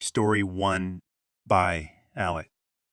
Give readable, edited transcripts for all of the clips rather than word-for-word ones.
Story 1 by Alex.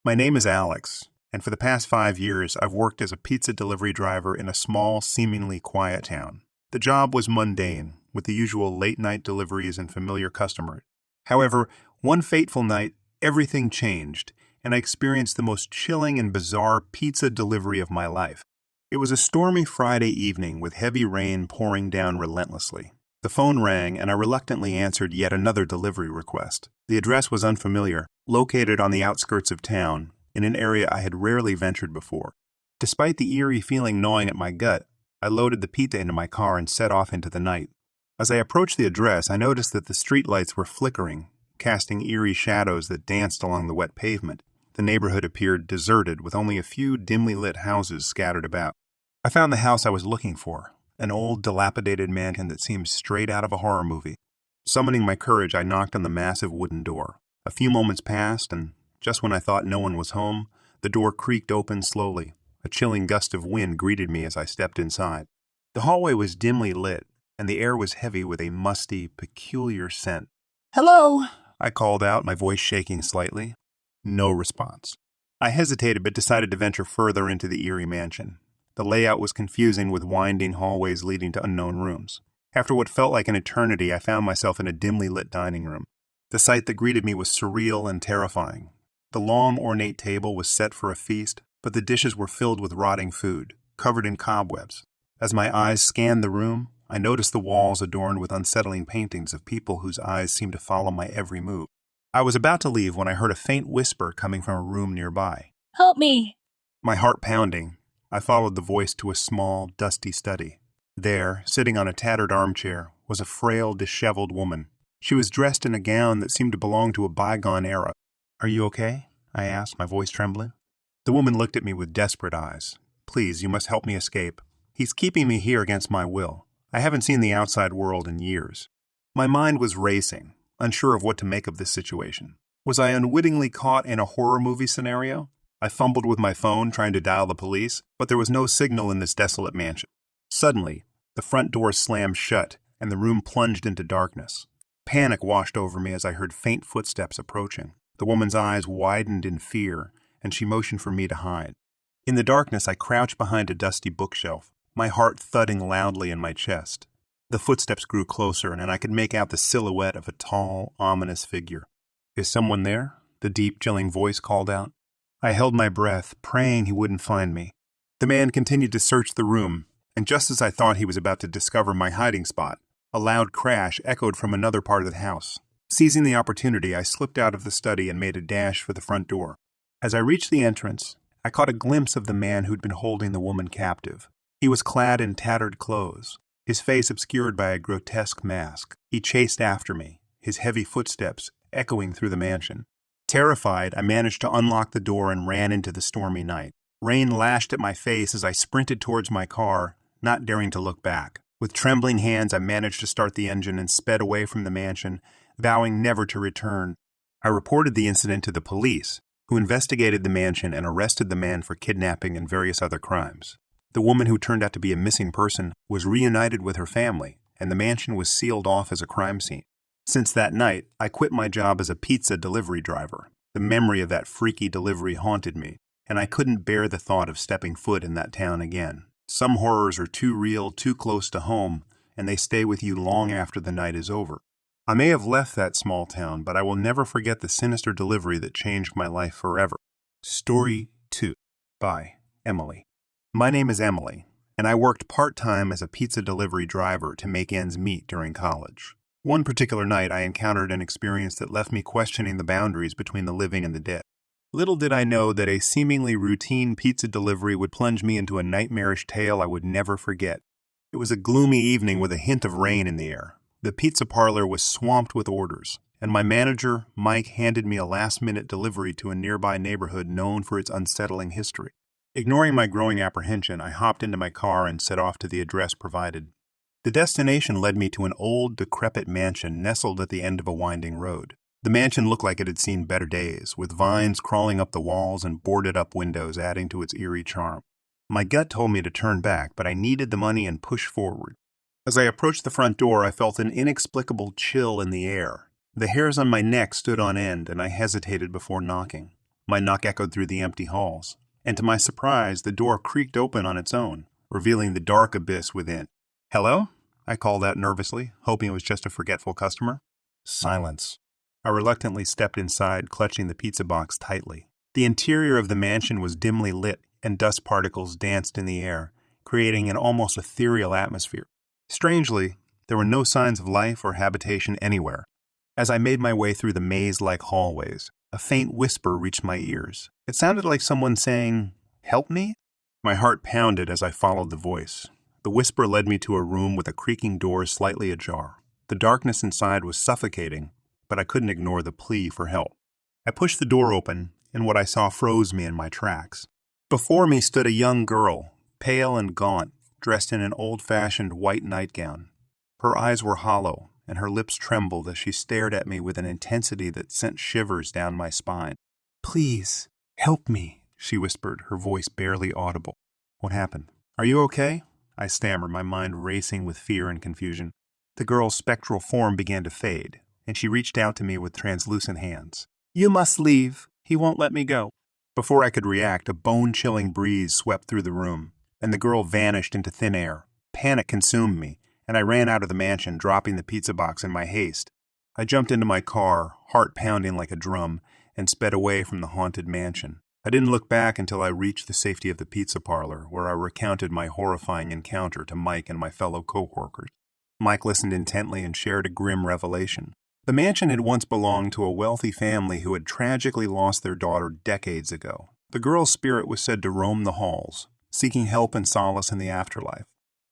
My name is Alex, and for the past 5 years I've worked as a pizza delivery driver in a small, seemingly quiet town. The job was mundane, with the usual late-night deliveries and familiar customers. However, one fateful night, everything changed, and I experienced the most chilling and bizarre pizza delivery of my life. It was a stormy Friday evening with heavy rain pouring down relentlessly. The phone rang, and I reluctantly answered yet another delivery request. The address was unfamiliar, located on the outskirts of town, in an area I had rarely ventured before. Despite the eerie feeling gnawing at my gut, I loaded the pizza into my car and set off into the night. As I approached the address, I noticed that the streetlights were flickering, casting eerie shadows that danced along the wet pavement. The neighborhood appeared deserted, with only a few dimly lit houses scattered about. I found the house I was looking for, an old, dilapidated mansion that seemed straight out of a horror movie. Summoning my courage, I knocked on the massive wooden door. A few moments passed, and just when I thought no one was home, the door creaked open slowly. A chilling gust of wind greeted me as I stepped inside. The hallway was dimly lit, and the air was heavy with a musty, peculiar scent. "Hello," I called out, my voice shaking slightly. No response. I hesitated but decided to venture further into the eerie mansion. The layout was confusing, with winding hallways leading to unknown rooms. After what felt like an eternity, I found myself in a dimly lit dining room. The sight that greeted me was surreal and terrifying. The long, ornate table was set for a feast, but the dishes were filled with rotting food, covered in cobwebs. As my eyes scanned the room, I noticed the walls adorned with unsettling paintings of people whose eyes seemed to follow my every move. I was about to leave when I heard a faint whisper coming from a room nearby. "Help me!" My heart pounding, I followed the voice to a small, dusty study. There, sitting on a tattered armchair, was a frail, disheveled woman. She was dressed in a gown that seemed to belong to a bygone era. "Are you okay?" I asked, my voice trembling. The woman looked at me with desperate eyes. "Please, you must help me escape. He's keeping me here against my will. I haven't seen the outside world in years." My mind was racing, unsure of what to make of this situation. Was I unwittingly caught in a horror movie scenario? I fumbled with my phone, trying to dial the police, but there was no signal in this desolate mansion. Suddenly, the front door slammed shut, and the room plunged into darkness. Panic washed over me as I heard faint footsteps approaching. The woman's eyes widened in fear, and she motioned for me to hide. In the darkness, I crouched behind a dusty bookshelf, my heart thudding loudly in my chest. The footsteps grew closer, and I could make out the silhouette of a tall, ominous figure. "Is someone there?" the deep, chilling voice called out. I held my breath, praying he wouldn't find me. The man continued to search the room, and just as I thought he was about to discover my hiding spot, a loud crash echoed from another part of the house. Seizing the opportunity, I slipped out of the study and made a dash for the front door. As I reached the entrance, I caught a glimpse of the man who'd been holding the woman captive. He was clad in tattered clothes, his face obscured by a grotesque mask. He chased after me, his heavy footsteps echoing through the mansion. Terrified, I managed to unlock the door and ran into the stormy night. Rain lashed at my face as I sprinted towards my car, not daring to look back. With trembling hands, I managed to start the engine and sped away from the mansion, vowing never to return. I reported the incident to the police, who investigated the mansion and arrested the man for kidnapping and various other crimes. The woman, who turned out to be a missing person, was reunited with her family, and the mansion was sealed off as a crime scene. Since that night, I quit my job as a pizza delivery driver. The memory of that freaky delivery haunted me, and I couldn't bear the thought of stepping foot in that town again. Some horrors are too real, too close to home, and they stay with you long after the night is over. I may have left that small town, but I will never forget the sinister delivery that changed my life forever. Story 2 by Emily. My name is Emily, and I worked part-time as a pizza delivery driver to make ends meet during college. One particular night, I encountered an experience that left me questioning the boundaries between the living and the dead. Little did I know that a seemingly routine pizza delivery would plunge me into a nightmarish tale I would never forget. It was a gloomy evening with a hint of rain in the air. The pizza parlor was swamped with orders, and my manager, Mike, handed me a last-minute delivery to a nearby neighborhood known for its unsettling history. Ignoring my growing apprehension, I hopped into my car and set off to the address provided. The destination led me to an old, decrepit mansion nestled at the end of a winding road. The mansion looked like it had seen better days, with vines crawling up the walls and boarded-up windows adding to its eerie charm. My gut told me to turn back, but I needed the money and push forward. As I approached the front door, I felt an inexplicable chill in the air. The hairs on my neck stood on end, and I hesitated before knocking. My knock echoed through the empty halls, and to my surprise, the door creaked open on its own, revealing the dark abyss within. "Hello?" I called out nervously, hoping it was just a forgetful customer. Silence. I reluctantly stepped inside, clutching the pizza box tightly. The interior of the mansion was dimly lit, and dust particles danced in the air, creating an almost ethereal atmosphere. Strangely, there were no signs of life or habitation anywhere. As I made my way through the maze-like hallways, a faint whisper reached my ears. It sounded like someone saying, "Help me?" My heart pounded as I followed the voice. The whisper led me to a room with a creaking door slightly ajar. The darkness inside was suffocating, but I couldn't ignore the plea for help. I pushed the door open, and what I saw froze me in my tracks. Before me stood a young girl, pale and gaunt, dressed in an old-fashioned white nightgown. Her eyes were hollow, and her lips trembled as she stared at me with an intensity that sent shivers down my spine. "Please, help me," she whispered, her voice barely audible. "What happened? Are you okay?" I stammered, my mind racing with fear and confusion. The girl's spectral form began to fade, and she reached out to me with translucent hands. "You must leave. He won't let me go." Before I could react, a bone-chilling breeze swept through the room, and the girl vanished into thin air. Panic consumed me, and I ran out of the mansion, dropping the pizza box in my haste. I jumped into my car, heart pounding like a drum, and sped away from the haunted mansion. I didn't look back until I reached the safety of the pizza parlor, where I recounted my horrifying encounter to Mike and my fellow coworkers. Mike listened intently and shared a grim revelation. The mansion had once belonged to a wealthy family who had tragically lost their daughter decades ago. The girl's spirit was said to roam the halls, seeking help and solace in the afterlife.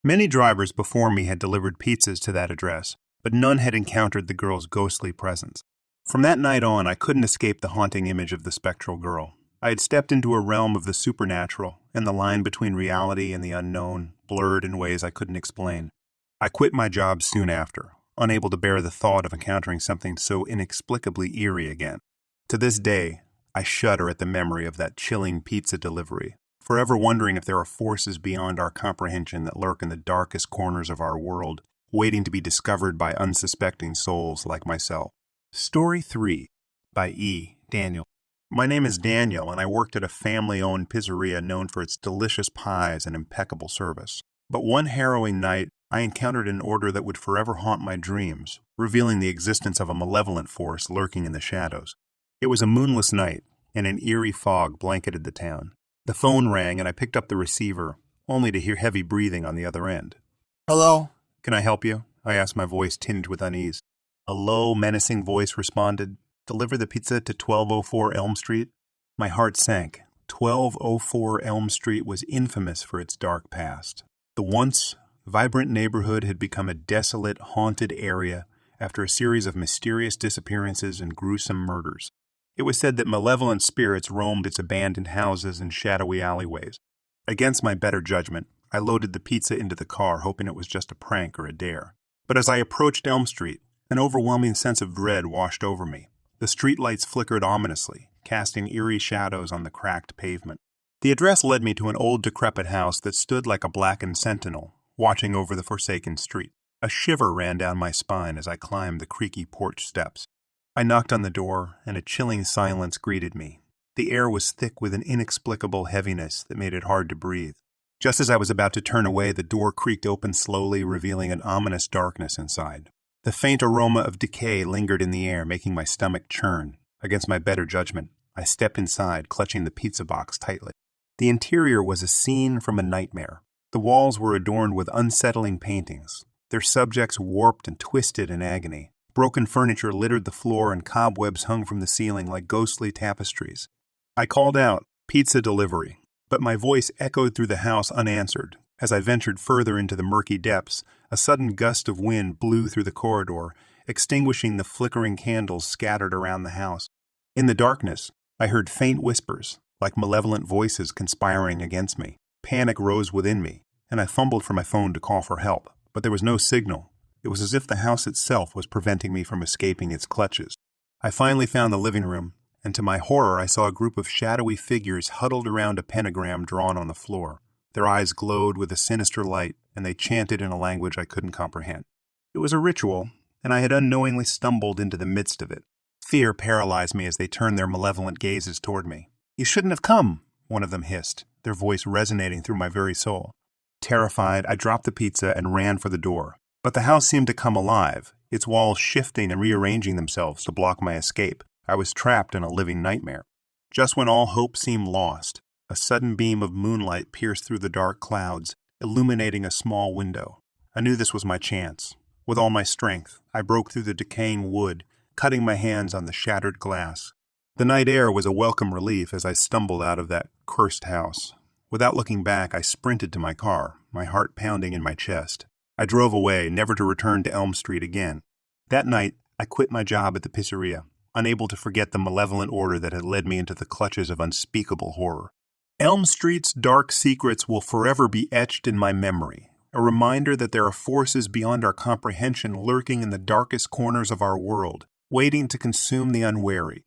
Many drivers before me had delivered pizzas to that address, but none had encountered the girl's ghostly presence. From that night on, I couldn't escape the haunting image of the spectral girl. I had stepped into a realm of the supernatural, and the line between reality and the unknown blurred in ways I couldn't explain. I quit my job soon after, unable to bear the thought of encountering something so inexplicably eerie again. To this day, I shudder at the memory of that chilling pizza delivery, forever wondering if there are forces beyond our comprehension that lurk in the darkest corners of our world, waiting to be discovered by unsuspecting souls like myself. Story 3 by E. Daniel. My name is Daniel, and I worked at a family-owned pizzeria known for its delicious pies and impeccable service. But one harrowing night, I encountered an order that would forever haunt my dreams, revealing the existence of a malevolent force lurking in the shadows. It was a moonless night, and an eerie fog blanketed the town. The phone rang, and I picked up the receiver, only to hear heavy breathing on the other end. "Hello? Can I help you?" I asked, my voice tinged with unease. A low, menacing voice responded, "Deliver the pizza to 1204 Elm Street." My heart sank. 1204 Elm Street was infamous for its dark past. The once vibrant neighborhood had become a desolate, haunted area after a series of mysterious disappearances and gruesome murders. It was said that malevolent spirits roamed its abandoned houses and shadowy alleyways. Against my better judgment, I loaded the pizza into the car, hoping it was just a prank or a dare. But as I approached Elm Street, an overwhelming sense of dread washed over me. The streetlights flickered ominously, casting eerie shadows on the cracked pavement. The address led me to an old decrepit house that stood like a blackened sentinel, watching over the forsaken street. A shiver ran down my spine as I climbed the creaky porch steps. I knocked on the door, and a chilling silence greeted me. The air was thick with an inexplicable heaviness that made it hard to breathe. Just as I was about to turn away, the door creaked open slowly, revealing an ominous darkness inside. The faint aroma of decay lingered in the air, making my stomach churn. Against my better judgment, I stepped inside, clutching the pizza box tightly. The interior was a scene from a nightmare. The walls were adorned with unsettling paintings, their subjects warped and twisted in agony. Broken furniture littered the floor, and cobwebs hung from the ceiling like ghostly tapestries. I called out, "Pizza delivery," but my voice echoed through the house unanswered. As I ventured further into the murky depths, a sudden gust of wind blew through the corridor, extinguishing the flickering candles scattered around the house. In the darkness, I heard faint whispers, like malevolent voices conspiring against me. Panic rose within me, and I fumbled for my phone to call for help, but there was no signal. It was as if the house itself was preventing me from escaping its clutches. I finally found the living room, and to my horror I saw a group of shadowy figures huddled around a pentagram drawn on the floor. Their eyes glowed with a sinister light, and they chanted in a language I couldn't comprehend. It was a ritual, and I had unknowingly stumbled into the midst of it. Fear paralyzed me as they turned their malevolent gazes toward me. "You shouldn't have come," one of them hissed, their voice resonating through my very soul. Terrified, I dropped the pizza and ran for the door. But the house seemed to come alive, its walls shifting and rearranging themselves to block my escape. I was trapped in a living nightmare. Just when all hope seemed lost, a sudden beam of moonlight pierced through the dark clouds, illuminating a small window. I knew this was my chance. With all my strength, I broke through the decaying wood, cutting my hands on the shattered glass. The night air was a welcome relief as I stumbled out of that cursed house. Without looking back, I sprinted to my car, my heart pounding in my chest. I drove away, never to return to Elm Street again. That night, I quit my job at the pizzeria, unable to forget the malevolent order that had led me into the clutches of unspeakable horror. Elm Street's dark secrets will forever be etched in my memory, a reminder that there are forces beyond our comprehension lurking in the darkest corners of our world, waiting to consume the unwary.